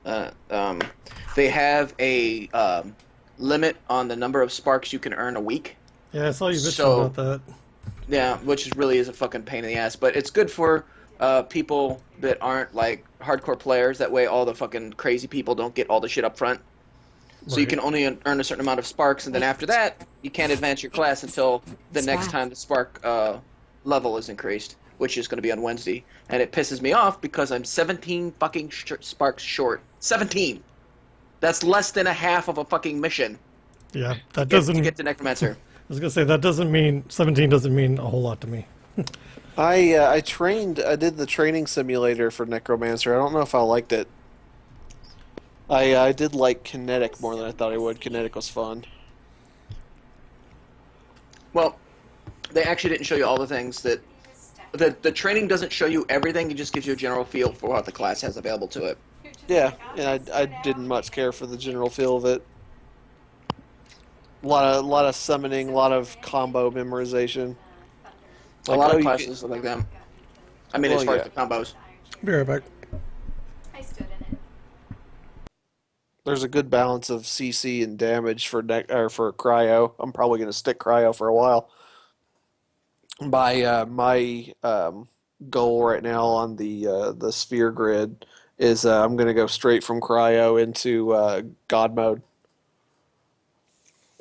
Uh, um, they have a limit on the number of sparks you can earn a week. Yeah, I saw you bitching So about that. yeah, which is really is a fucking pain in the ass, but it's good for people that aren't like hardcore players. That way, all the fucking crazy people don't get all the shit up front. So you Right. can only earn a certain amount of sparks, and then after that, you can't advance your class until the next time the spark level is increased, which is going to be on Wednesday. And it pisses me off because I'm 17 fucking sparks short. 17. That's less than a half of a fucking mission Yeah, to that get to doesn't. get to Necromancer. I was gonna say that doesn't mean 17 doesn't mean a whole lot to me. I trained. I did the training simulator for Necromancer. I don't know if I liked it. I did like Kinetic more than I thought I would. Kinetic was fun. Well, they actually didn't show you all the things that the training doesn't show you everything. It just gives you a general feel for what the class has available to it. Yeah, and I didn't much care for the general feel of it. A lot of summoning, a lot of combo memorization. A Like, lot oh, of you classes are like that. I mean, well, as far as yeah. the combos. Be right back. There's a good balance of CC and damage for or for cryo. I'm probably gonna stick cryo for a while. My goal right now on the sphere grid is I'm gonna go straight from cryo into God mode.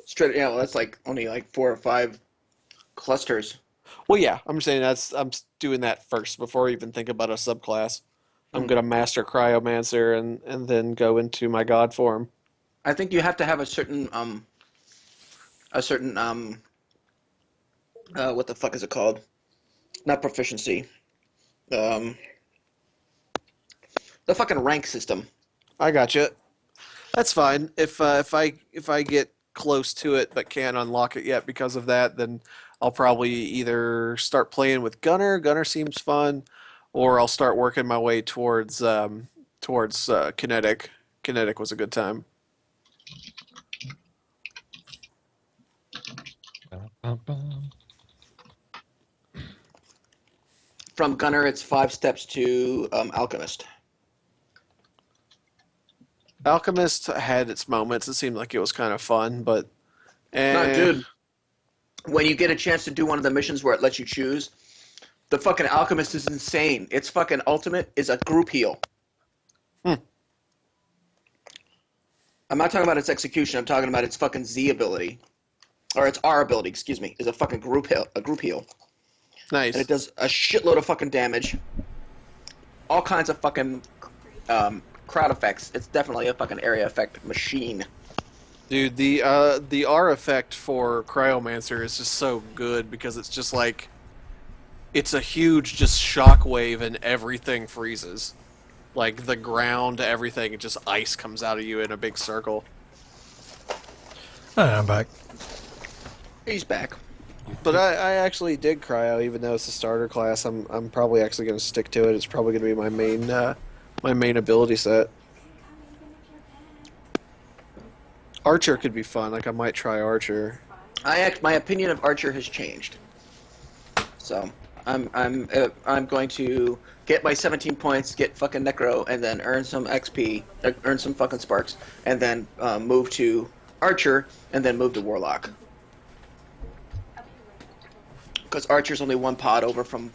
Straight, yeah. Well, that's like only like 4 or 5 clusters. Well, yeah, I'm saying I'm doing that first before I even think about a subclass. I'm Hmm. gonna master cryomancer and then go into my God form. I think you have to have a certain what the fuck is it called? Not proficiency. Um, the fucking rank system. I got you. That's fine. If I get close to it but can't unlock it yet because of that, then I'll probably either start playing with Gunner. Gunner seems fun, or I'll start working my way towards Kinetic. Kinetic was a good time. From Gunner, it's 5 steps to Alchemist. Alchemist had its moments. It seemed like it was kind of fun, but No, eh, dude. When you get a chance to do one of the missions where it lets you choose, the fucking Alchemist is insane. Its fucking ultimate is a group heal. hmm, I'm not talking about its execution. I'm talking about its fucking Z ability, or its R ability. Excuse me, is a fucking group heal. A group heal, and it nice. does a shitload of fucking damage. All kinds of fucking crowd effects. It's definitely a fucking area effect machine. Dude, the R effect for Cryomancer is just so good because it's just like it's a huge just shockwave and everything freezes. Like the ground, everything, just ice comes out of you in a big circle. Alright, I'm back. He's back. But I actually dig Cryo, even though it's a starter class. I'm probably actually going to stick to it. It's probably going to be my main ability set. Archer could be fun. Like I might try Archer. My opinion of Archer has changed. So I'm going to get my 17 points, get fucking Necro, and then earn some XP, earn some fucking sparks, and then move to Archer, and then move to Warlock. Because Archer's only 1 pod over from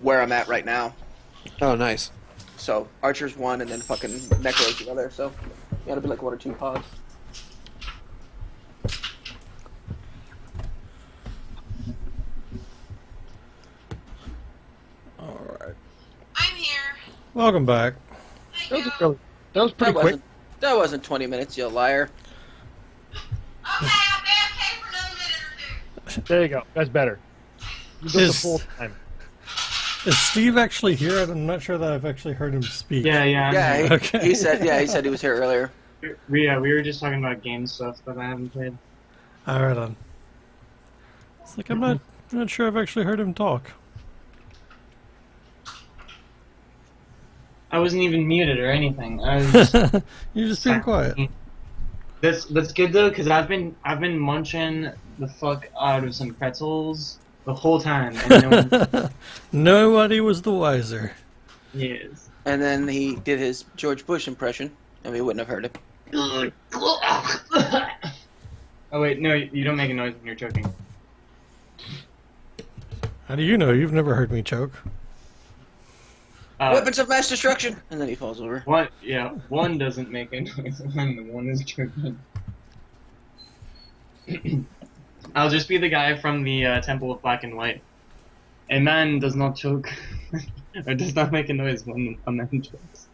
where I'm at right now. Oh, nice. So Archer's 1, and then fucking Necro's the other. So you gotta be like 1 or 2 pods. Alright. I'm here. Welcome back. There you That was go. really, that was pretty That quick. wasn't 20 minutes, you liar. Okay, I'll be okay for another minute or two. There you go. That's better. You go the Is- full time. Is Steve actually here? I'm not sure that I've actually heard him speak. Yeah, Yeah, he, Okay. he said he was here earlier. we were just talking about game stuff that I haven't played. Alright then. It's like I'm not sure I've actually heard him talk. I wasn't even muted or anything. I was just You're just being quiet. That's good though, cause I've been munching the fuck out of some pretzels the whole time, and no one Nobody was the wiser. is. and then he did his George Bush impression, and we wouldn't have heard it. Oh wait, no, you don't make a noise when you're choking. How do you know? You've never heard me choke. Weapons of mass destruction, and then he falls over. One doesn't make a noise when the one is choking. I'll just be the guy from the Temple of Black and White. A man does not choke, or does not make a noise when a man chokes.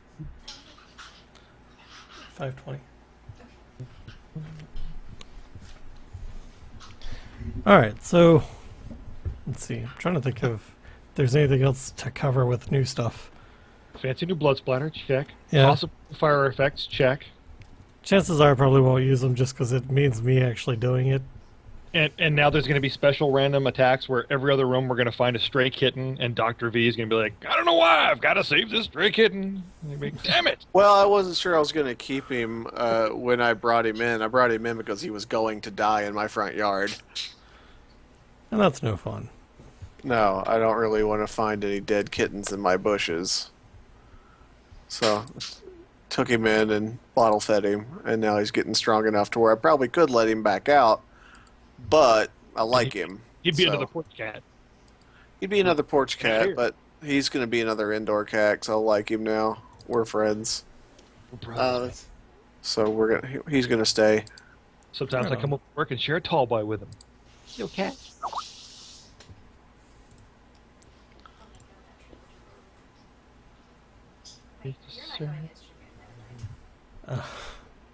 520. Alright, so let's see. I'm trying to think of if there's anything else to cover with new stuff. Fancy new blood splatter, check. Yeah. Possible fire effects, check. Chances are I probably won't use them just because it means me actually doing it. And now there's going to be special random attacks where every other room we're going to find a stray kitten, and Dr. V is going to be like, I don't know why, I've got to save this stray kitten. And you'd be like, damn it! Well, I wasn't sure I was going to keep him when I brought him in. I brought him in because he was going to die in my front yard. And that's no fun. No, I don't really want to find any dead kittens in my bushes. So, took him in and bottle fed him, and now he's getting strong enough to where I probably could let him back out, but I like him. He'd be so. another porch cat. He'd be another porch cat, Here. but he's going to be another indoor cat, so I like him now. We're friends. So he's going to stay. Sometimes I Oh. come up to work and share a tall boy with him. Yo, cat.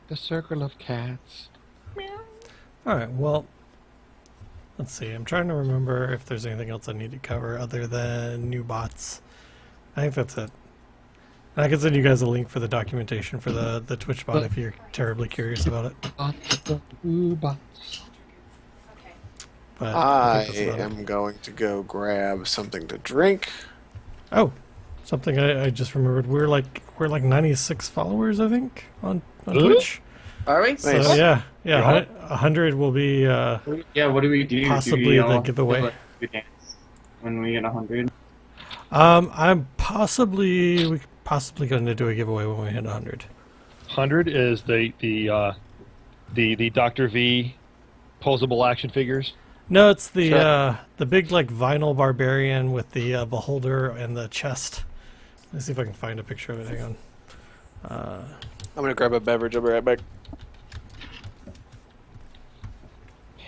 The circle of cats. Alright, well, let's see. I'm trying to remember if there's anything else I need to cover other than new bots. I think that's it. And I can send you guys a link for the documentation for the Twitch bot if you're terribly curious about it. But I think that's about it. am going to go grab something to drink. Oh, something I just remembered. We're like 96 followers, I think, on Twitch. Are we? So Nice. yeah, Yeah. 100 will be. Yeah, what do we do? Possibly do we the all giveaway. do a dance when we get 100. I'm possibly going to do a giveaway when we hit 100. 100 is the Dr. V posable action figures. No, it's the Sure. the big like vinyl barbarian with the beholder and the chest. Let's see if I can find a picture of it. Hang on. I'm going to grab a beverage. I'll be right back.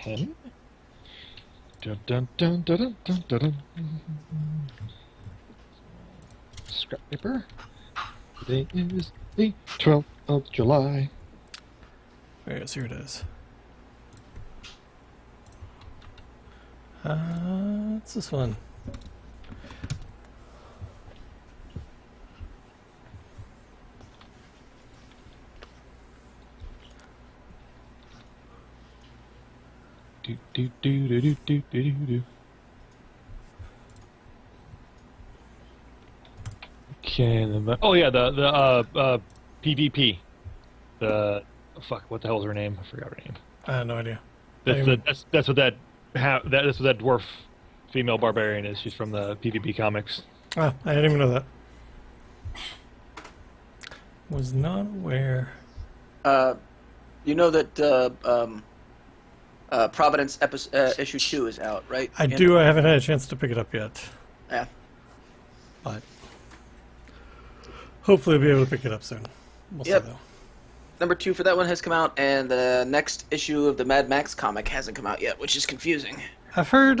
10? Dun, dun, dun, dun, dun, dun, dun, dun. Scrap paper. Today is the 12th of July. Here it is. What's this one? Do, do, do, do, do, do, do, do. Okay, oh yeah, the PvP. Fuck, what the hell's her name? I forgot her name. I have no idea. That's what that's what that dwarf female barbarian is. She's from the PvP comics. Oh, I didn't even know that. Was not aware. You know that Providence issue 2 is out, right? I do. I haven't had a chance to pick it up yet, Yeah. but hopefully I'll be able to pick it up soon. We'll Yep. see though. Number 2 for that one has come out, and the next issue of the Mad Max comic hasn't come out yet, which is confusing. I've heard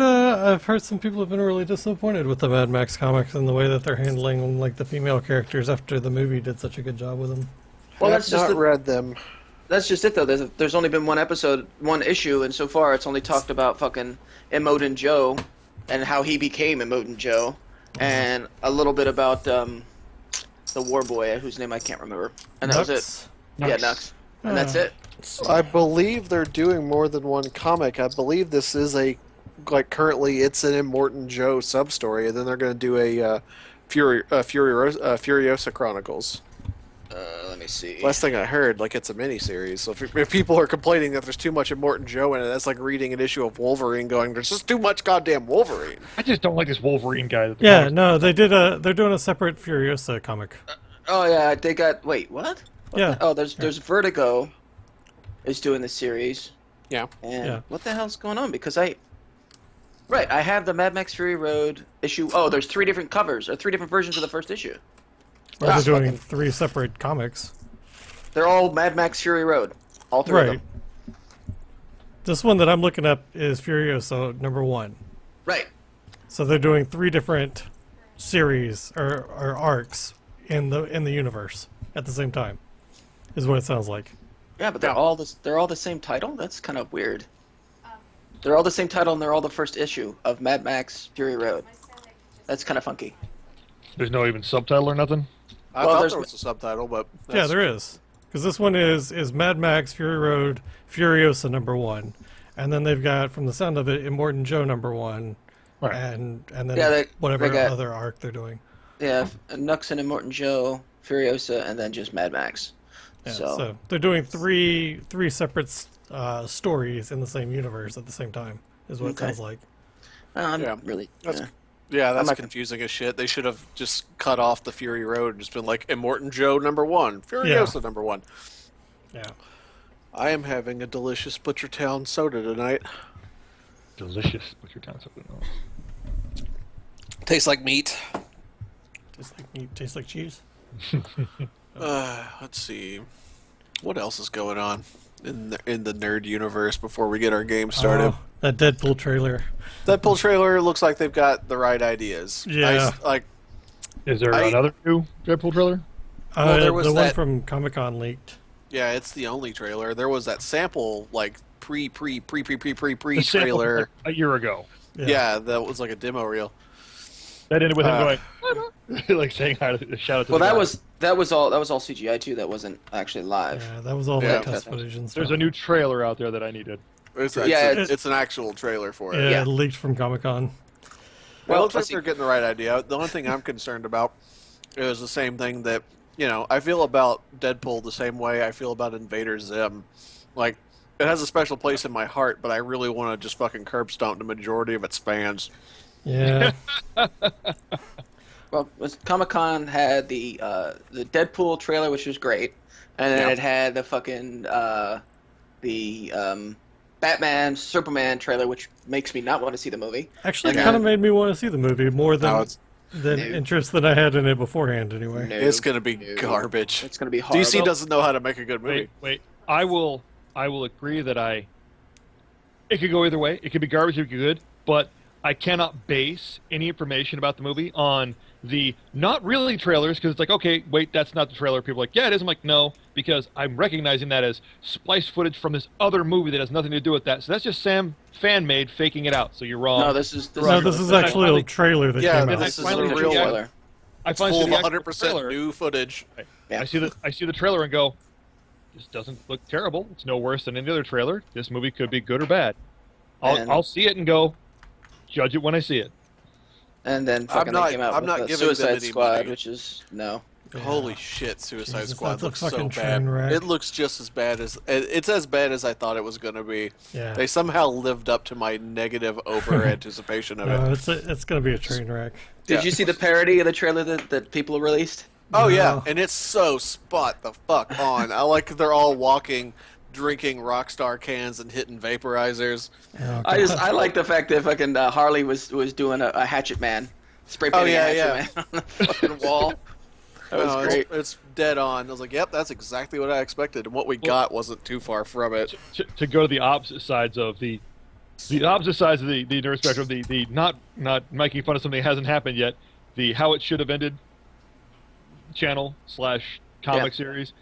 some people have been really disappointed with the Mad Max comics and the way that they're handling like the female characters after the movie did such a good job with them. Well, Have that's just not the- read them. That's just it, though. There's only been one episode, one issue, and so far it's only talked about fucking Emoten Joe and how he became Emoten Joe, and a little bit about the war boy whose name I can't remember, and that was it. Yeah, Nux, and that's it. I believe they're doing more than one comic. I believe this is currently it's an Immortan Joe sub-story, and then they're going to do a Furiosa Chronicles. Let Let me see. Last thing I heard, like it's a miniseries. So if people are complaining that there's too much Immortan Joe in it, that's like reading an issue of Wolverine going, there's just too much goddamn Wolverine. I just don't like this Wolverine guy. that the Yeah, comics- no, they're doing a separate Furiosa comic. Oh yeah, they got. Wait, what? Yeah. Oh, there's Vertigo is doing the series. Yeah. And Yeah. what the hell's going on? Because I have the Mad Max Fury Road issue. Oh, there's 3 different covers or 3 different versions of the first issue. Or they're Ah, doing fucking- 3 separate comics. They're all Mad Max Fury Road. All 3 of Right. them. This one that I'm looking up is Furiosa #1. Right. So they're doing 3 different series or arcs in the universe at the same time. Is what it sounds like. Yeah, but they're all the same title. That's kind of weird. They're all the same title and they're all the first issue of Mad Max Fury Road. That's kind of funky. There's no even subtitle or nothing. I Well, thought there's- there was a subtitle, but Yeah, there is. Because this one is Mad Max Fury Road Furiosa #1, and then they've got, from the sound of it, Immortan Joe #1, Right. and then Yeah, whatever they got- other arc they're doing. Yeah, Nux and Immortan Joe, Furiosa, and then just Mad Max. Yeah, So- so they're doing three separate stories in the same universe at the same time. Is what it Okay. sounds like. I'm Yeah. really. That's- yeah. yeah, that's not- confusing as shit. They should have just cut off the Fury Road and just been like Immortan Joe #1, Furiosa #1. Yeah. I am having a delicious Butchertown soda tonight. Delicious. What's your town something? Tastes like meat. Tastes like cheese. Let's see. What else is going on in the nerd universe before we get our game started? Oh, that Deadpool trailer. Deadpool trailer looks like they've got the right ideas. Yeah. Like Is there I- another new Deadpool trailer? Well, there was the one that- from Comic-Con leaked. yeah, it's the only trailer. There was that sample like pre The sample trailer. from, like, a year ago. Yeah, that was like a demo reel. That ended with him Uh, going, like saying hi to shout out to Well, the that guy. was all CGI too. That wasn't actually live. Yeah, that was all Yeah. like test footage and stuff. There's a new trailer out there that I needed. It's, Yeah, it's an actual trailer for it. yeah, yeah. it leaked from Comic-Con. Well, Well, it looks like let's see. they're getting the right idea. The only thing I'm concerned about is the same thing that, I feel about Deadpool the same way I feel about Invader Zim. Like, it has a special place in my heart, but I really want to just fucking curb stomp the majority of its fans. Yeah. Well, Comic Con had the Deadpool trailer, which was great, and then Yeah. it had the fucking Batman Superman trailer, which makes me not want to see the movie. Actually, it And kind of then- made me want to see the movie more than No, it's No. interest than I had in it beforehand. Anyway. No, it's gonna be no. garbage. It's gonna be horrible. DC doesn't know how to make a good movie. Wait. I will agree that it could go either way. It could be garbage, it could be good, but I cannot base any information about the movie on the not really trailers, because it's like, okay, wait, that's not the trailer. People are like, yeah, it is. I'm like, no, because I'm recognizing that as spliced footage from this other movie that has nothing to do with that. So that's just Sam fan-made faking it out. So you're wrong. No, this is No, this is Then I actually finally- a trailer that Yeah, came then out. this is finally a see real the one. trailer. I Full finally see the actual 100% trailer. new footage. Yeah. I see the trailer and go, this doesn't look terrible. It's no worse than any other trailer. This movie could be good or bad. And- I'll see it and go, judge it when I see it. And then fucking not- they came out I'm with not the giving them Suicide any Squad, money. which is no. Yeah. Holy shit, Suicide Jesus, Squad that's a looks so fucking bad. train wreck. It looks just as bad as it's as bad as I thought it was gonna be. Yeah. They somehow lived up to my negative over anticipation of No, it. it's going to be a train wreck. Did Yeah. you see the parody of the trailer that people released? Oh yeah, No. and it's so spot the fuck on. I like they're all walking, drinking Rockstar cans and hitting vaporizers. Oh, I like the fact that fucking Harley was doing a Hatchet Man, spray Oh, painting yeah, a Hatchet yeah. Man on the fucking wall. That was No, great. it's dead on. I was like, yep, that's exactly what I expected, and what we got wasn't too far from it. To go to the opposite sides of the opposite sides of the nerd spectrum, the not making fun of something that hasn't happened yet, the how it should have ended channel / comic Yeah. series,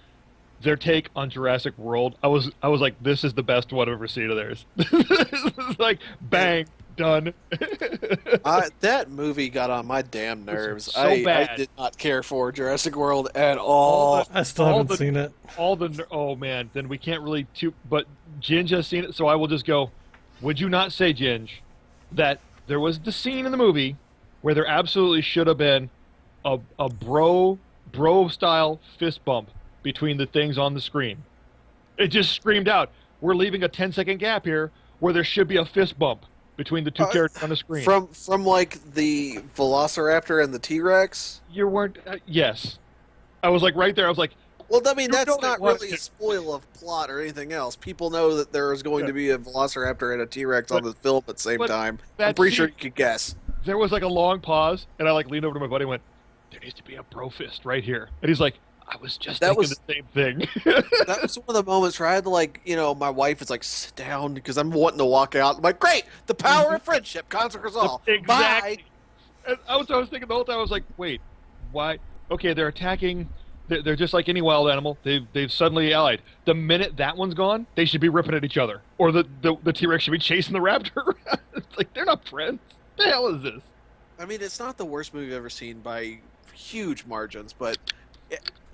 their take on Jurassic World, I was like, this is the best one I've ever seen of theirs. It's like bang, done. That movie got on my damn nerves. so I bad. did not care for Jurassic World at all. I still all haven't the- seen it. Oh man, then we can't really but Ginge has seen it, so I will just go, would you not say, Ginge, that there was the scene in the movie where there absolutely should have been a bro style fist bump between the things on the screen. It just screamed out, "We're leaving a 10-second gap here where there should be a fist bump between the two characters on the screen." From like the Velociraptor and the T-Rex. You weren't. Yes, I was like right there. I was like, Well, I mean, You that's know not it was- really a spoil of plot or anything else. People know that there is going to be a Velociraptor and a T-Rex on the film at the same but time. I'm that pretty sure scene- you could guess. there was like a long pause, and I like leaned over to my buddy and went, "There needs to be a bro fist right here." And he's like, "I was just That thinking was- the same thing." That was one of the moments where I had to, like, you know, my wife is like, sit down, because I'm wanting to walk out. I'm like, great, the power of friendship conquers all. Exactly. Bye. And I was thinking the whole time. I was like, "Wait, why? Okay, they're attacking. They're just like any wild animal. They've suddenly allied. The minute that one's gone, they should be ripping at each other, or the T-Rex should be chasing the raptor." It's like they're not friends. The hell is this? I mean, it's not the worst movie I've ever seen by huge margins, but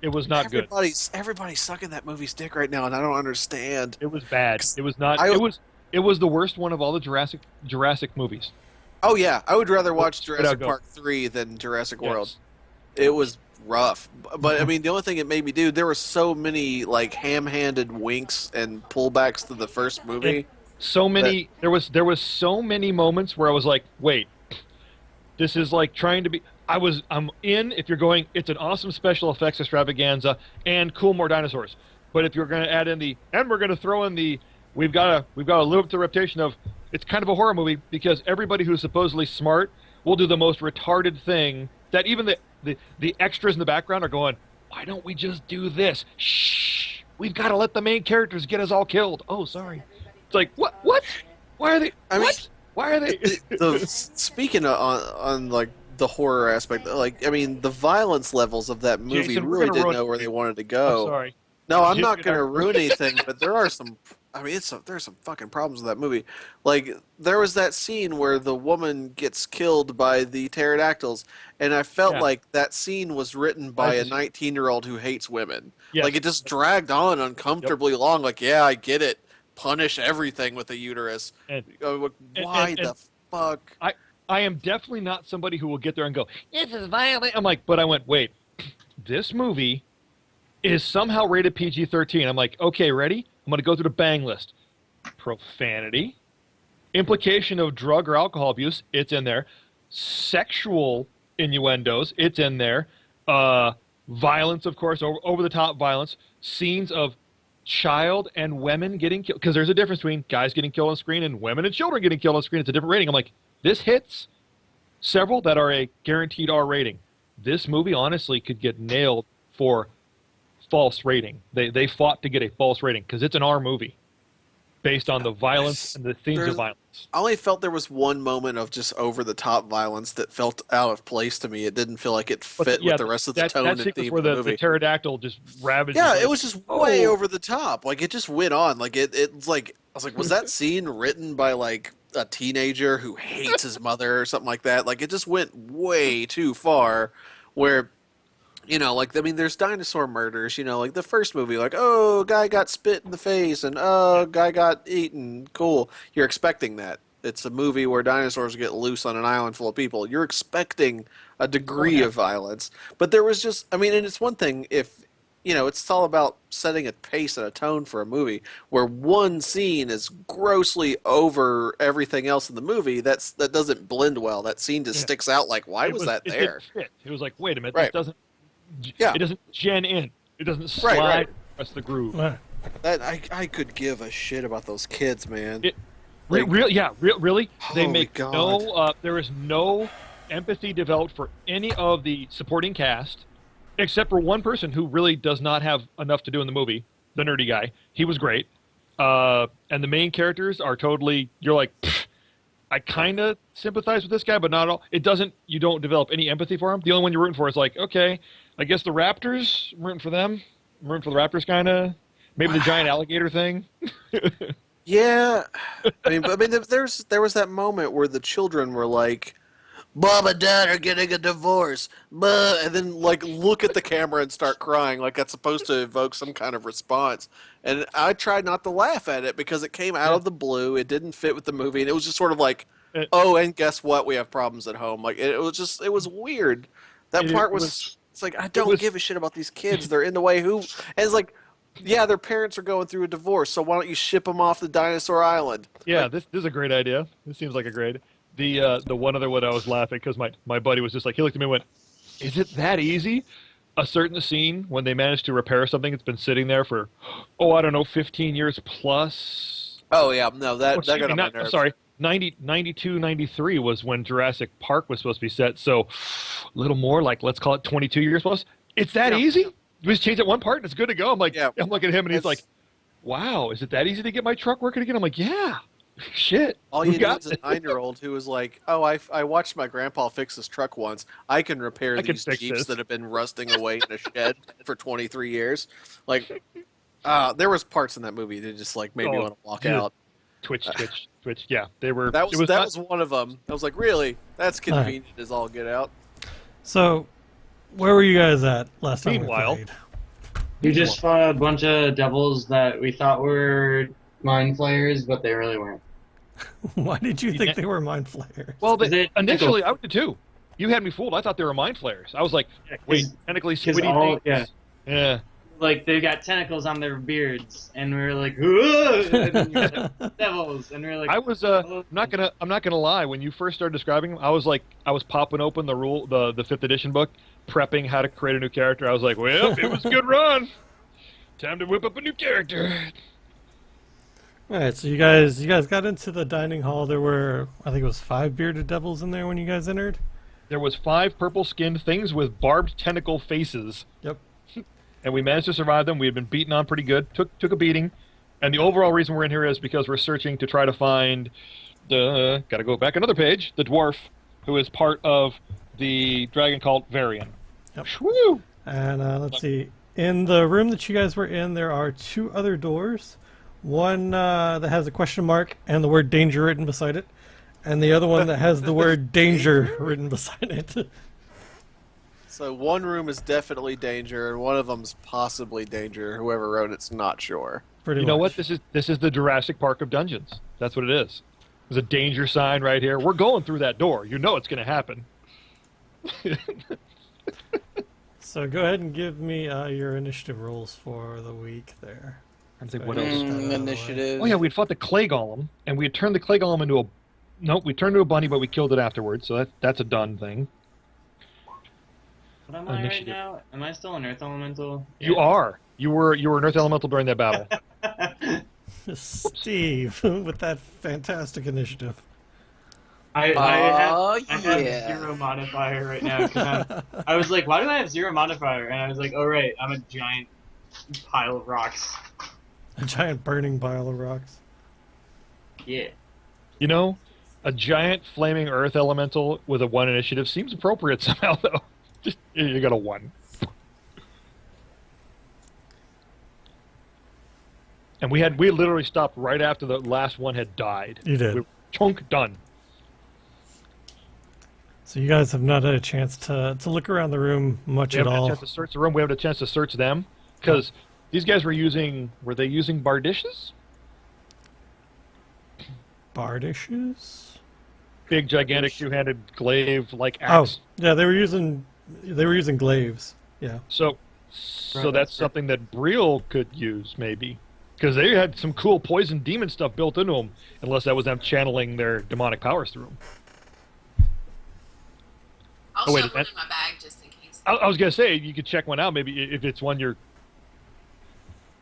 It was not good. everybody's sucking that movie's dick right now, and I don't understand. It was bad. It was not. I- It was the worst one of all the Jurassic movies. Oh yeah, I would rather watch Straight Jurassic out go. Park 3 than Jurassic World. Yes. It was rough, but I mean, the only thing it made me do, there were so many like ham-handed winks and pullbacks to the first movie. So many. There was so many moments where I was like, "Wait, this is like trying to be." I'm in. If you're going, it's an awesome special effects extravaganza and cool more dinosaurs. But if you're going to add in we're going to throw in we've got to live up to the reputation of it's kind of a horror movie because everybody who's supposedly smart will do the most retarded thing that even the extras in the background are going, "Why don't we just do this? Shh, we've got to let the main characters get us all killed." Oh, sorry. It's like what? Why are they? I mean, what? Why are they? Speaking on like the horror aspect, like I mean, the violence levels of that movie Jason, we're really gonna didn't ruin know it. where they wanted to I'm go. sorry. No, I'm Jim not and going I- to ruin anything, but there are some. I mean, there's some fucking problems with that movie. Like there was that scene where the woman gets killed by the pterodactyls, and I felt Yeah. like that scene was written by a just- 19-year-old who hates women. Yes. Like it just dragged on uncomfortably long. Like, yeah, I get it. Punish everything with a uterus. And- Why and- the fuck? I am definitely not somebody who will get there and go, "This is violent." I'm like, but I went, wait, this movie is somehow rated PG-13. I'm like, okay, ready? I'm going to go through the bang list. Profanity, implication of drug or alcohol abuse, it's in there. Sexual innuendos, it's in there. Violence, of course, over the top violence. Scenes of child and women getting killed, because there's a difference between guys getting killed on screen and women and children getting killed on screen. It's a different rating. I'm like, this hits several that are a guaranteed R rating. This movie honestly could get nailed for false rating. They fought to get a false rating because it's an R movie based on the violence and the themes There's- of violence. I only felt there was one moment of just over-the-top violence that felt out of place to me. It didn't feel like it But fit with the rest of the tone that and sequence theme where of the the movie. pterodactyl just ravaged. Yeah, his it leg. was just way Oh. over the top. Like it just went on. Like it's like I was like, was that scene written by like a teenager who hates his mother or something like that? Like it just went way too far. Where, you know, like I mean, there's dinosaur murders. You know, like the first movie, like oh, guy got spit in the face and oh, guy got eaten. Cool. You're expecting that. It's a movie where dinosaurs get loose on an island full of people. You're expecting a degree of violence. But there was just, I mean, and it's one thing if, you know, it's all about setting a pace and a tone for a movie where one scene is grossly over everything else in the movie. That doesn't blend well. That scene just Yeah. sticks out like, why was that It there? didn't fit. It was like, wait a minute, Right. this doesn't. Yeah. It doesn't gen in. It doesn't slide right. across the groove. Ah, That I could give a shit about those kids, man. It- Like- Really? They Holy make God. no. There is no empathy developed for any of the supporting cast, except for one person who really does not have enough to do in the movie. The nerdy guy. He was great. And the main characters are totally. You're like, "Pfft, I kind of sympathize with this guy, but not all. It doesn't. You don't develop any empathy for him. The only one you're rooting for is like, okay, I guess the Raptors. I'm rooting for them. I'm rooting for the Raptors, kind of. Maybe the giant alligator thing. Yeah, I mean, there was that moment where the children were like, "Mom and Dad are getting a divorce," and then like look at the camera and start crying, like that's supposed to evoke some kind of response. And I tried not to laugh at it because it came out of the blue. It didn't fit with the movie, and it was just sort of like, It- "Oh, and guess what? We have problems at home." Like it was weird. That It part was- was It's like I don't give a shit about these kids. They're in the way. And it's like, yeah, their parents are going through a divorce, so why don't you ship them off the dinosaur island? Yeah, this is a great idea. This seems like a great. The one other one I was laughing because my buddy was just like, he looked at me and went, "Is it that easy?" A certain scene when they managed to repair something that's been sitting there for, I don't know, 15 years plus. Oh yeah, no, that Excuse got me, on my not- nerves. sorry, 92, 93 was when Jurassic Park was supposed to be set. So, a little more, like let's call it 22 years plus. It's that Yeah. easy. We just change it one part and it's good to go. I'm like, Yeah. I'm looking at him and he's It's- like, "Wow, is it that easy to get my truck working again?" I'm like, "Yeah, shit." All we you need got is a this." 9-year-old who was like, "Oh, I watched my grandpa fix his truck once. I can repair I can these fix Jeeps this." that have been rusting away in a shed for 23 years." Like, there was parts in that movie that just like made me Oh, want to walk dude. out. Twitch. Yeah, they were. That was it that not- was one of them. I was like, "Really? That's All right. convenient as all get out." So, where were you guys at last time Meanwhile- we played? We just fought a bunch of devils that we thought were mind flayers, but they really weren't. Why did you think Yeah. they were mind flayers? Well, They- initially I did too. You had me fooled. I thought they were mind flayers. I was like, wait, technically 'cause squiddy all- things. Yeah. Like they got tentacles on their beards, and we were like, "Ugh!" And then you're like, devils, and we were like, I was I'm not gonna lie. When you first started describing them, I was popping open the 5th edition book, prepping how to create a new character. I was like, well, it was a good run. Time to whip up a new character. All right, so you guys got into the dining hall. There were, I think it was 5 bearded devils in there when you guys entered. There was 5 purple-skinned things with barbed tentacle faces, Yep. and we managed to survive them. We had been beaten on pretty good. Took a beating, and the overall reason we're in here is because we're searching to try to find the. Got to go back another page. The dwarf, who is part of the dragon cult Varian. Yep. Woo! And let's see. In the room that you guys were in, there are 2 other doors. One that has a question mark and the word danger written beside it, and the other one that has the word danger written beside it. So one room is definitely danger, and one of them's possibly danger. Whoever wrote it's not sure. Pretty You know what? much. This is the Jurassic Park of dungeons. That's what it is. There's a danger sign right here. We're going through that door. You know it's going to happen. So go ahead and give me your initiative rolls for the week there. I think Go what ahead else? and get that out of the way. Initiative. Oh yeah, we'd fought the clay golem, and we had turned the clay golem into a. Nope, we turned into a bunny, but we killed it afterwards. So that's a done thing. "What am I right Initiative. now? Am I still an Earth Elemental?" You are. You were an Earth Elemental during that battle. Steve, with that fantastic initiative. I Oh, have yeah. 0 modifier right now. 'Cause I was like, "Why do I have 0 modifier?" And I was like, "Oh right, I'm a giant pile of rocks." A giant burning pile of rocks. Yeah. You know, a giant flaming Earth Elemental with a 1 initiative seems appropriate somehow, though. Just you got a 1. And we literally stopped right after the last one had died. You did. We were chunk done. So you guys have not had a chance to look around the room much We at haven't had a all. chance to search the room. We haven't had a chance to search them because these guys were they using bar dishes? Bar dishes? Big, gigantic, 2-handed glaive like Oh, axe. yeah, they were using glaives. Yeah. So Right, that's something that Briel could use maybe, because they had some cool poison demon stuff built into them. Unless that was them channeling their demonic powers through them. I'll Oh, wait, shove one that- in my bag just in case. I was gonna say you could check one out maybe if it's one you're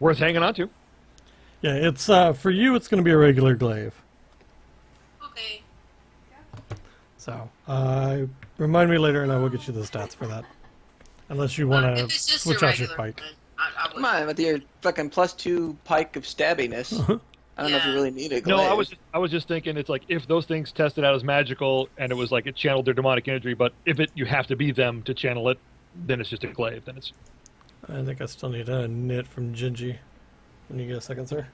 worth hanging on to. Yeah, it's for you. It's going to be a regular glaive. Okay. So remind me later, and I will get you the stats for that. Unless you want If to it's just switch a out your regular pike. one, I Come would. on, with your fucking +2 pike of stabbiness. I don't know if you Yeah. really need a No, glaive. I was just thinking it's like if those things tested out as magical and it was like it channeled their demonic energy, but if you have to be them to channel it, then it's just a glaive. Then it's I think I still need a knit from Gingy. Can you get a second, sir?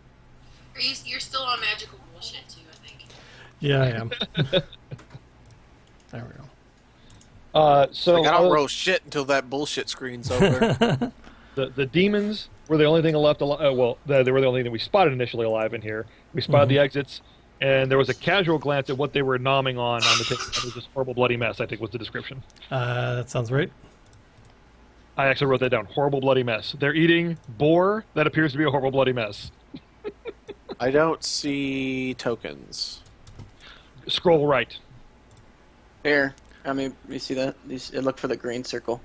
You're still on magical bullshit too, I think. Yeah, I am. There we go. so Like, I don't roll shit until that bullshit screen's over. the demons were the only thing left alive. Well, they were the only thing that we spotted initially alive in here. We spotted the exits, and there was a casual glance at what they were nomming on the table. It was this horrible bloody mess, I think was the description. That sounds right. I actually wrote that down. Horrible bloody mess. They're eating boar. That appears to be a horrible bloody mess. I don't see tokens. Scroll right. Here. I mean, you see that? Look for the green circle.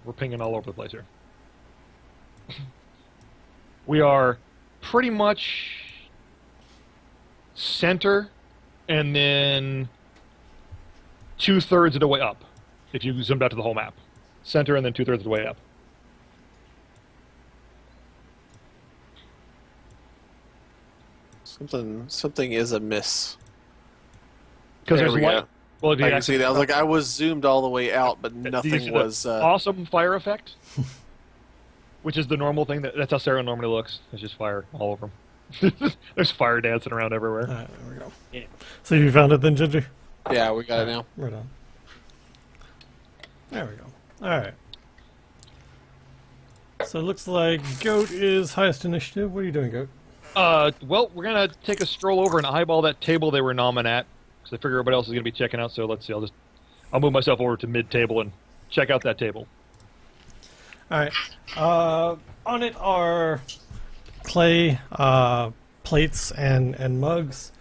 We're pinging all over the place here. We are pretty much center, and then 2/3 of the way up. If you zoomed out to the whole map, center, and then 2/3 of the way up. Something is amiss. Because There there's we light. go. Well, if you I can actually see that. I was like, I was zoomed all the way out, but do you nothing see the was. awesome fire effect, which is the normal thing. That's how Sarah normally looks. There's just fire all over him. There's fire dancing around everywhere. Alright, there we go. Yeah. So you found it then, Ginger? Yeah, we got it now. Right on. There we go. Alright. So it looks like Goat is highest initiative. What are you doing, Goat? Well, we're gonna take a stroll over and eyeball that table they were nomming at, because I figure everybody else is gonna be checking out. So let's see. I'll move myself over to mid-table and check out that table. Alright. On it are clay plates and mugs.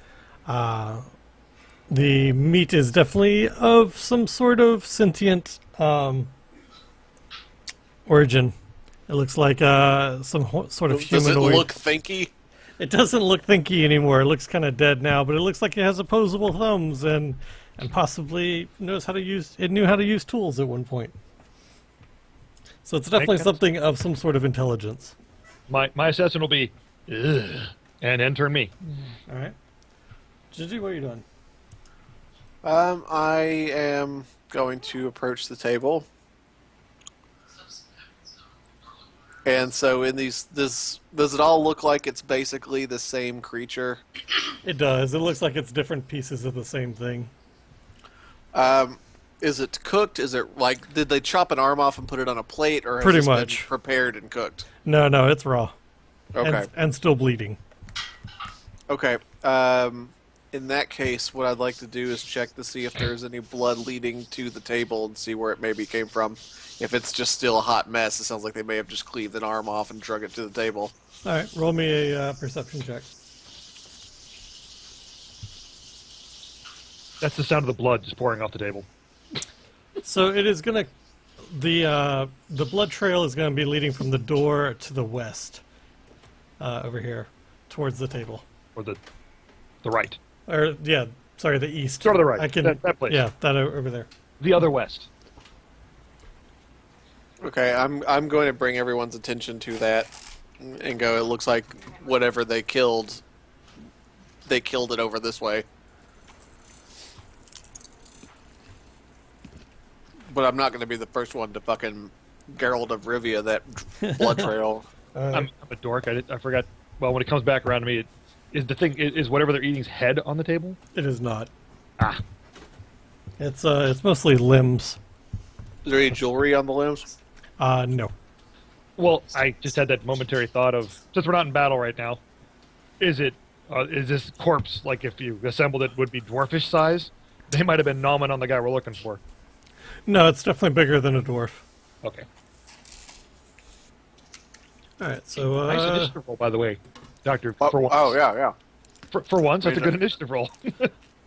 The meat is definitely of some sort of sentient origin. It looks like some sort of Does it humanoid. look thinky? It doesn't look thinky anymore. It looks kind of dead now, but it looks like it has opposable thumbs and possibly knows how to use. It knew how to use tools at one point. So it's definitely sense. something of some sort of intelligence. My assessment will be, ugh, and then turn me. All right, Gigi, what are you doing? I am going to approach the table. And so in does it all look like it's basically the same creature? It does. It looks like it's different pieces of the same thing. Is it cooked? Is it like, did they chop an arm off and put it on a plate, or has Pretty this been much. prepared and cooked? No, it's raw. Okay. And still bleeding. Okay. In that case, what I'd like to do is check to see if there's any blood leading to the table and see where it maybe came from. If it's just still a hot mess, it sounds like they may have just cleaved an arm off and drug it to the table. All right, roll me a perception check. That's the sound of the blood just pouring off the table. So it is gonna, the blood trail is gonna be leading from the door to the west, over here, towards the table. Or the right. Or yeah, sorry, the east. Go to the right. I can. That place. Yeah, that over there. The other west. Okay, I'm going to bring everyone's attention to that and go, it looks like whatever they killed it over this way. But I'm not going to be the first one to fucking Geralt of Rivia that blood trail. I'm a dork. I forgot. Well, when it comes back around to me, is whatever they're eating's head on the table? It is not. Ah. It's mostly limbs. Is there any jewelry on the limbs? No. Well, I just had that momentary thought of, since we're not in battle right now, is this corpse, like if you assembled it, would be dwarfish size? They might have been nomming on the guy we're looking for. No, it's definitely bigger than a dwarf. Okay. All right, so Nice initiative roll, by the way, Doctor. Oh, For once. oh yeah. For once, that's a good Amazing. initiative roll.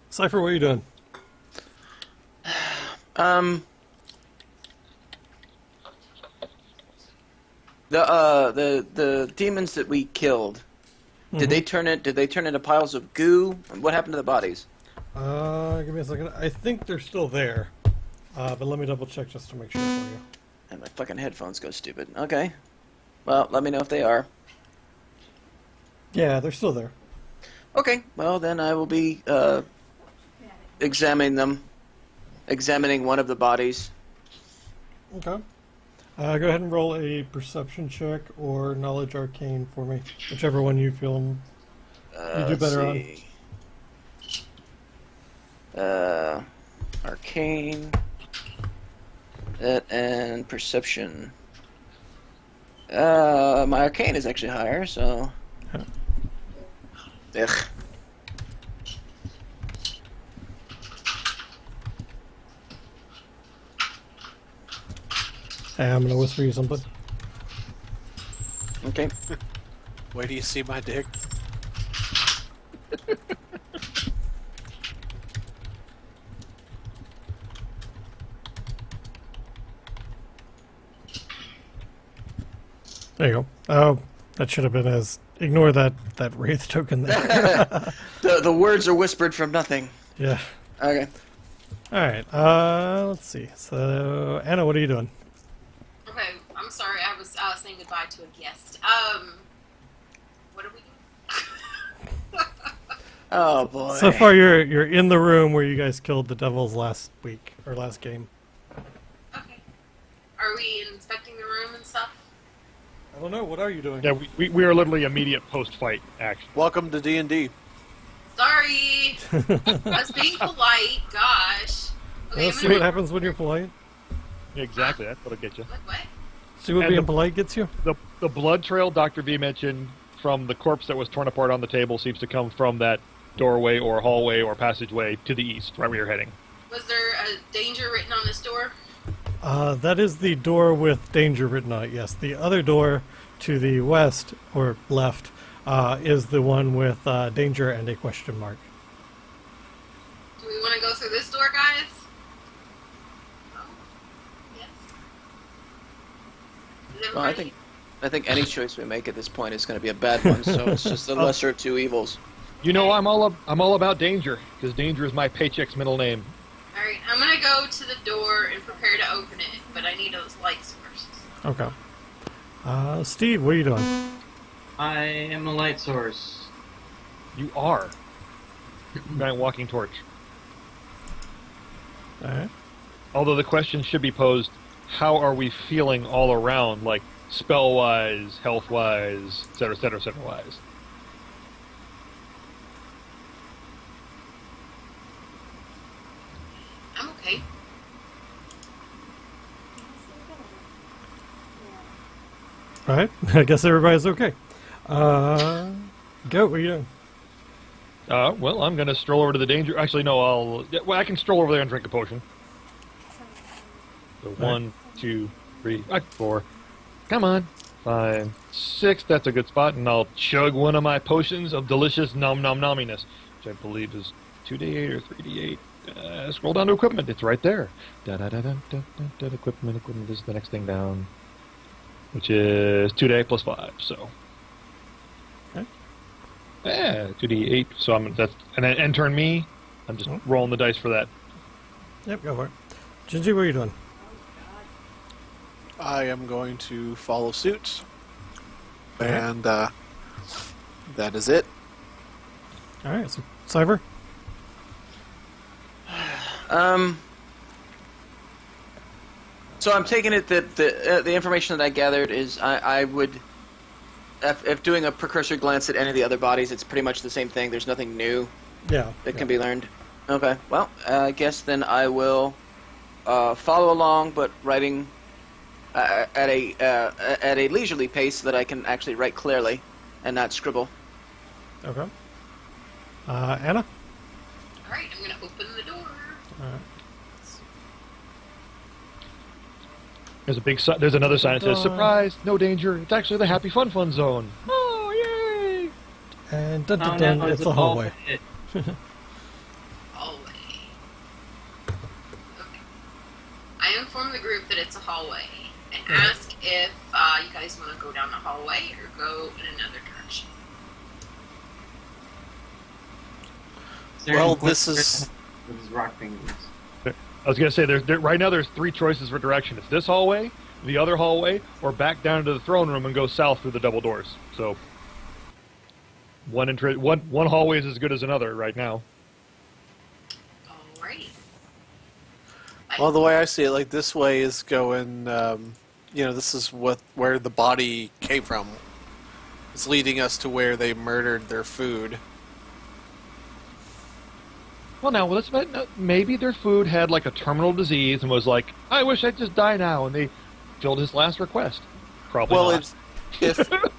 Cypher, what are you doing? The demons that we killed, did they turn into piles of goo? What happened to the bodies? Give me a second. I think they're still there, but let me double check just to make sure for you. And my fucking headphones go stupid. Okay. Well, let me know if they are. Yeah, they're still there. Okay. Well, then I will be examining one of the bodies. Okay. Go ahead and roll a perception check or knowledge arcane for me, whichever one you feel you do Let's better on. see. Arcane. And perception. My arcane is actually higher, so. Ugh. Hey, I'm gonna whisper you something. Okay. Where do you see my dick? There you go. Oh, that should have been as. Ignore that wraith token there. The words are whispered from nothing. Yeah. Okay. All right. Let's see. So, Anna, what are you doing? Okay, I'm sorry. I was saying goodbye to a guest. What are we doing? Oh boy. So far, you're in the room where you guys killed the devils last week or last game. Okay. Are we inspecting the room and stuff? I don't know. What are you doing? Yeah, we are literally immediate post-fight action. Welcome to D&D. Sorry. I was being polite. Gosh. Okay, Let's see what happens when you're polite. Exactly, that's what'll get you. What? See what And being the- polite gets you. The blood trail Dr. V mentioned from the corpse that was torn apart on the table seems to come from that doorway or hallway or passageway to the east, right where you're heading. Was there a danger written on this door? That is the door with danger written on it. Yes, the other door to the west or left is the one with danger and a question mark. Do we want to go through this door, guys? Oh. Yes. Is Well, I everybody- think any choice we make at this point is going to be a bad one. So it's just the lesser of two evils. You know, I'm all about danger because danger is my paycheck's middle name. Alright, I'm gonna go to the door and prepare to open it, but I need those lights first. Okay. Steve, what are you doing? I am a light source. You are. Giant walking torch. All right. Although the question should be posed, how are we feeling all around, like spell-wise, health-wise, etc., etc., etc. wise? I'm okay. All right. I guess everybody's okay. Go. What are you doing? Well, I'm gonna stroll over to the danger. Actually, no. I can stroll over there and drink a potion. So 1, 2, 3, 4. Come on. 5, 6. That's a good spot, and I'll chug one of my potions of delicious nom nom nominess, which I believe is 2d8 or 3d8. Scroll down to equipment. It's right there. Da da da da da da. Equipment. Equipment is the next thing down, which is 2d8 plus 5. So. Okay. Yeah, 2d8. So and then end turn me. I'm just rolling the dice for that. Yep. Go for it. Gingy, what are you doing? I am going to follow suit. Okay. And that is it. All right. So, Cypher. So I'm taking it that the information that I gathered is I would, if doing a precursor glance at any of the other bodies, it's pretty much the same thing. There's nothing new Yeah. that can be learned. Okay. Well, I guess then I will follow along, but writing at a leisurely pace so that I can actually write clearly and not scribble. Okay. Anna. Alright, I'm gonna open the door. All right. There's a big sign. There's another sign that says "Surprise! No danger! It's actually the Happy Fun Fun Zone." Oh, yay! And dun, dun, Oh, dun, no, it's a hallway. Hallway. Okay. I inform the group that it's a hallway and ask if you guys want to go down the hallway or go in another direction. Well, this is- With his rock fingers. I was gonna say, right now there's 3 choices for direction. It's this hallway, the other hallway, or back down into the throne room and go south through the double doors. So one hallway is as good as another right now. Alright. Well, the way I see it, like this way is going. This is where the body came from. It's leading us to where they murdered their food. Well, now maybe their food had like a terminal disease and was like, "I wish I'd just die now," and they filled his last request. Probably Well, not.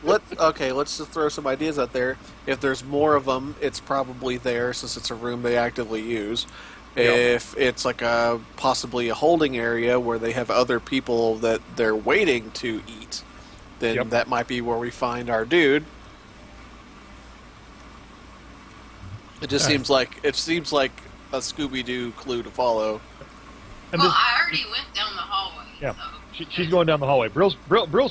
let's just throw some ideas out there. If there's more of them, it's probably there since it's a room they actively use. If it's like a possibly a holding area where they have other people that they're waiting to eat, then Yep. that might be where we find our dude. It just Alright. seems like a Scooby-Doo clue to follow. And Well, this, I already went down the hallway. Yeah. So. she's going down the hallway. Brill's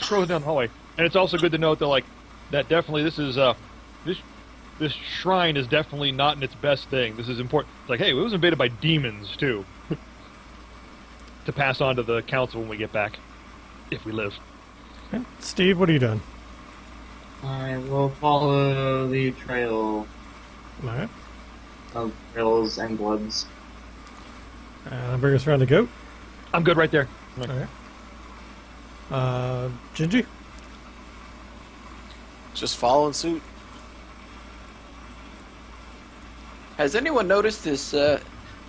crawling down the hallway, and it's also good to note that that definitely this is this shrine is definitely not in its best thing. This is important. It's like, hey, it was invaded by demons too. To pass on to the council when we get back, if we live. Okay. Steve, what are you doing? I will follow the trail All right. of Brills and Bloods. Bring us around to Goat. I'm good right there. All right. Gingy? Just following suit. Has anyone noticed this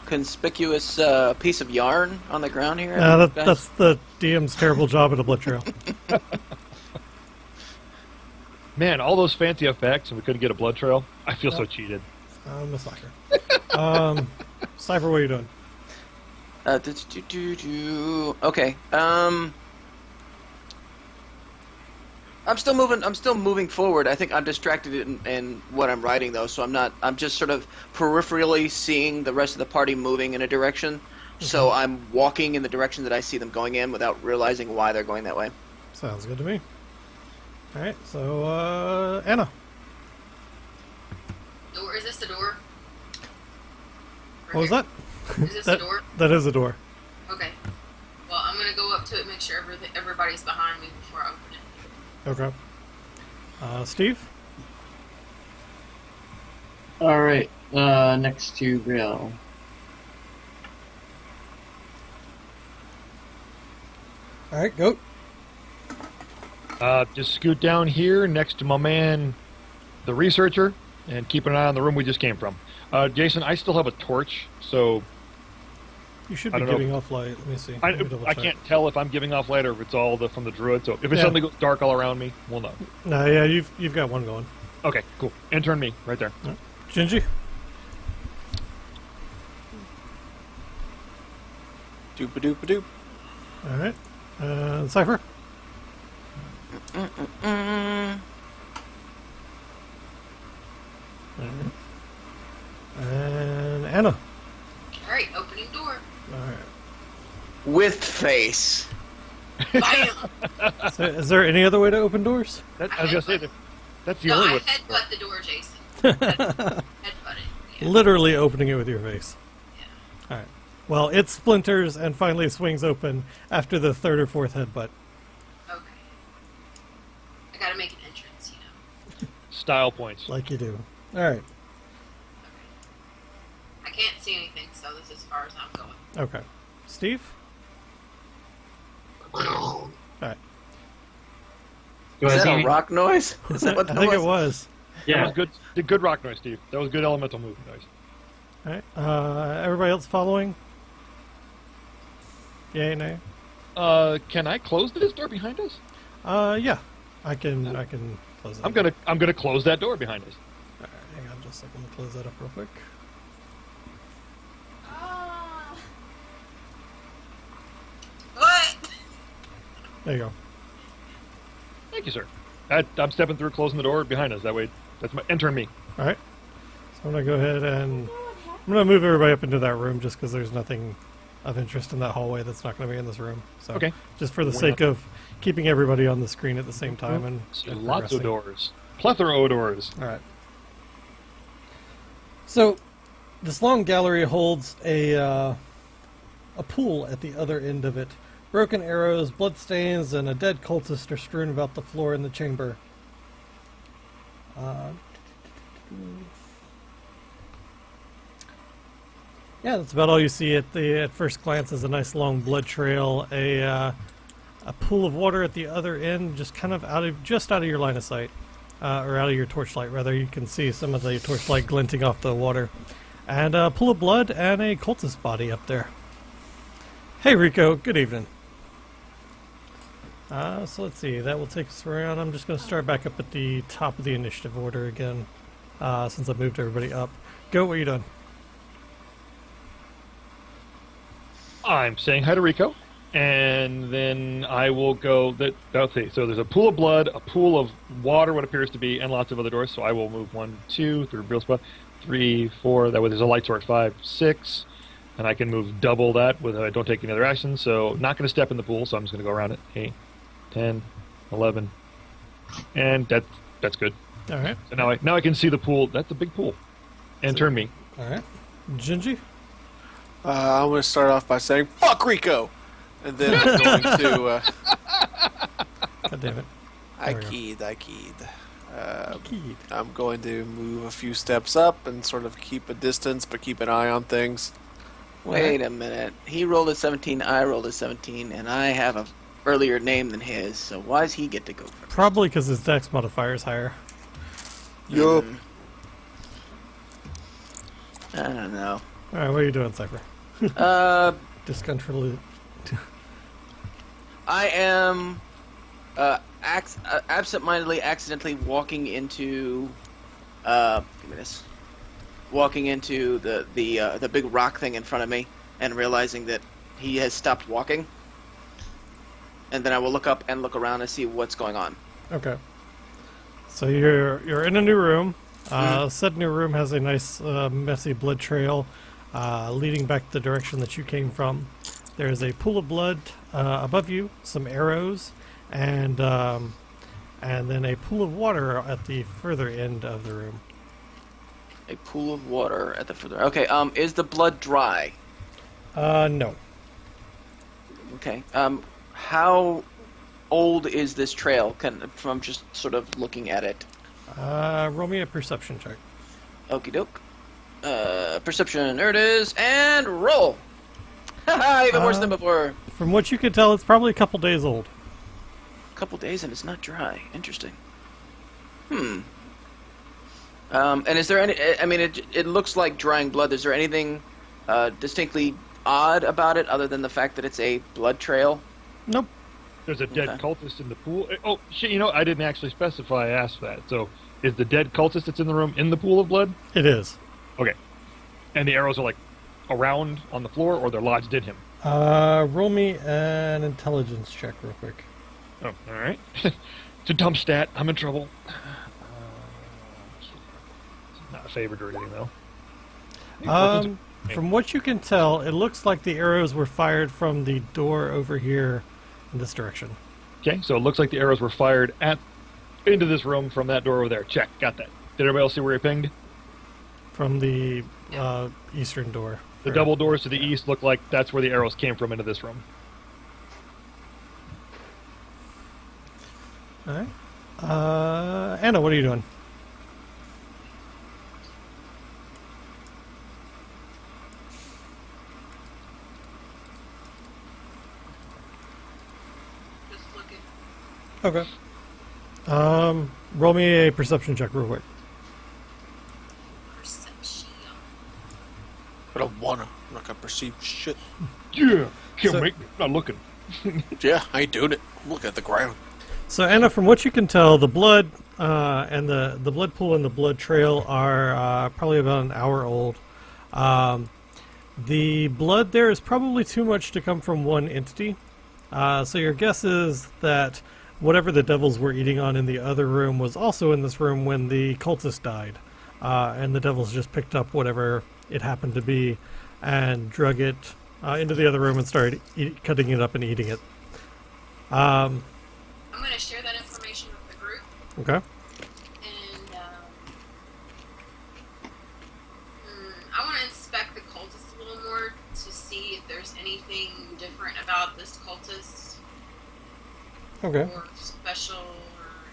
conspicuous piece of yarn on the ground here? That's Guys? the DM's terrible job at a blood trail. Man, all those fancy effects, and we couldn't get a blood trail. I feel so cheated. I'm a sucker. Cypher, what are you doing? Okay. I'm still moving forward. I think I'm distracted in what I'm writing though, so I'm just sort of peripherally seeing the rest of the party moving in a direction. So I'm walking in the direction that I see them going in without realizing why they're going that way. Sounds good to me. All right, so Anna. Door? Is this the door? What was that? Is this the door? That is a door. Okay. Well, I'm gonna go up to it, make sure everybody's behind me before I open it. Okay. Steve? Alright, next to Brielle. All right, Goat. Just scoot down here next to my man, the researcher, and keep an eye on the room we just came from. Jason, I still have a torch, so You should I be don't know. giving off light. Let me see. I Let me double check. can't tell if I'm giving off light or if it's all from the druid. So if it Yeah. suddenly goes dark all around me, we'll know. No, yeah, you've got one going. Okay, cool. Intern me right there. Gingy? Doop-a-doop-a-doop. All right. Cypher? And Anna. All right, opening door. All right. With face. Bam! So, is there any other way to open doors? I was gonna say that's the No, only I way. headbutt the door, Jason. Headbutt it. Yeah. Literally opening it with your face. Yeah. All right. Well, it splinters and finally swings open after the third or fourth headbutt. Okay. I gotta make an entrance, you know. Style points. Like you do. All right. Okay. I can't see anything, so this is as far as I'm going. Okay. Steve? All right. Do Is I that see a any? rock noise? Is that what I that think was? it was. That Yeah. was good. Good rock noise, Steve. That was good elemental move noise. All right. Everybody else following? Yay, nay? Can I close this door behind us? Yeah. I can close that. I'm gonna close that door behind us. All right, hang on just a second. Let me close that up real quick. What? There you go. Thank you, sir. I'm stepping through, closing the door behind us. That way, that's my entering me. All right. So I'm gonna go ahead and I'm gonna move everybody up into that room just because there's nothing of interest in that hallway that's not gonna be in this room. So Okay. just for the Why sake not? of keeping everybody on the screen at the same time and Lots of progressing. doors. Plethora of doors. All right. So this long gallery holds a pool at the other end of it. Broken arrows, bloodstains, and a dead cultist are strewn about the floor in the chamber. Yeah, that's about all you see at first glance. Is a nice long blood trail, a pool of water at the other end, just kind of out of your line of sight, or out of your torchlight. Rather, you can see some of the torchlight glinting off the water, and a pool of blood and a cultist body up there. Hey, Rico. Good evening. So let's see. That will take us around. I'm just going to start back up at the top of the initiative order again, since I moved everybody up. Go. What are you doing? I'm saying hi to Rico, and then I will go. Let's see. So there's a pool of blood, a pool of water, what appears to be, and lots of other doors. So I will move 1, 2 through real spot, 3, 4. That way there's a light source. 5, 6, and I can move double that with I don't take any other actions. So not going to step in the pool. So I'm just going to go around it. 8, 10, 11, and that's good. All right. So now I can see the pool. That's a big pool, and turn me. All right. Gingy? I'm going to start off by saying, fuck Rico! And then I'm going to... God damn it. I There we keyed. Keyed. I'm going to move a few steps up and sort of keep a distance, but keep an eye on things. Wait a minute. He rolled a 17, I rolled a 17, and I have a earlier name than his, so why does he get to go first? Probably because his dex modifier is higher. Yup. I don't know. All right, what are you doing, Cypher? Discontrol. I am absent-mindedly, accidentally walking into. Give me this. Walking into the big rock thing in front of me, and realizing that he has stopped walking. And then I will look up and look around and see what's going on. Okay. So you're in a new room. Said new room has a nice messy blood trail leading back the direction that you came from. There is a pool of blood above you, some arrows, and then a pool of water at the further end of the room. A pool of water at the further. Okay. Is the blood dry? No. Okay. How old is this trail? From just sort of looking at it. Roll me a perception check. Okie doke. Perception, there it is, and roll! Haha, even worse than before. From what you can tell, it's probably a couple days old. A couple days and it's not dry. Interesting. And is there any... I mean, it looks like drying blood. Is there anything distinctly odd about it other than the fact that it's a blood trail? Nope. There's a dead Okay. cultist in the pool. Oh shit! I didn't actually specify. I asked that. So is the dead cultist that's in the room in the pool of blood? It is. Okay. And the arrows are like around on the floor, or they're lodged in him. Roll me an intelligence check real quick. Oh, all right. It's a dumb stat. I'm in trouble. Not a favorite or anything though. From what you can tell, it looks like the arrows were fired from the door over here in this direction. Okay, so it looks like the arrows were fired into this room from that door over there. Check. Got that. Did everybody else see where he pinged? From the eastern door. The double doors to the east look like that's where the arrows came from into this room. Alright. Anna, what are you doing? Just looking. Okay. Roll me a perception check real quick. Perception. I don't wanna. I'm not gonna perceive shit. Yeah, can't So- make me. I'm not looking. Yeah, I ain't doing it. I'm looking at the ground. So Anna, from what you can tell, the blood and the blood pool and the blood trail are probably about an hour old. The blood there is probably too much to come from one entity. So your guess is that whatever the devils were eating on in the other room was also in this room when the cultist died. And the devils just picked up whatever it happened to be and drug it into the other room and started cutting it up and eating it. I'm going to share that information with the group, Okay. and I want to inspect the cultist a little more to see if there's anything different about this cultist Okay. or special or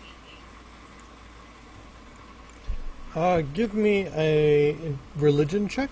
anything. Give me a religion check.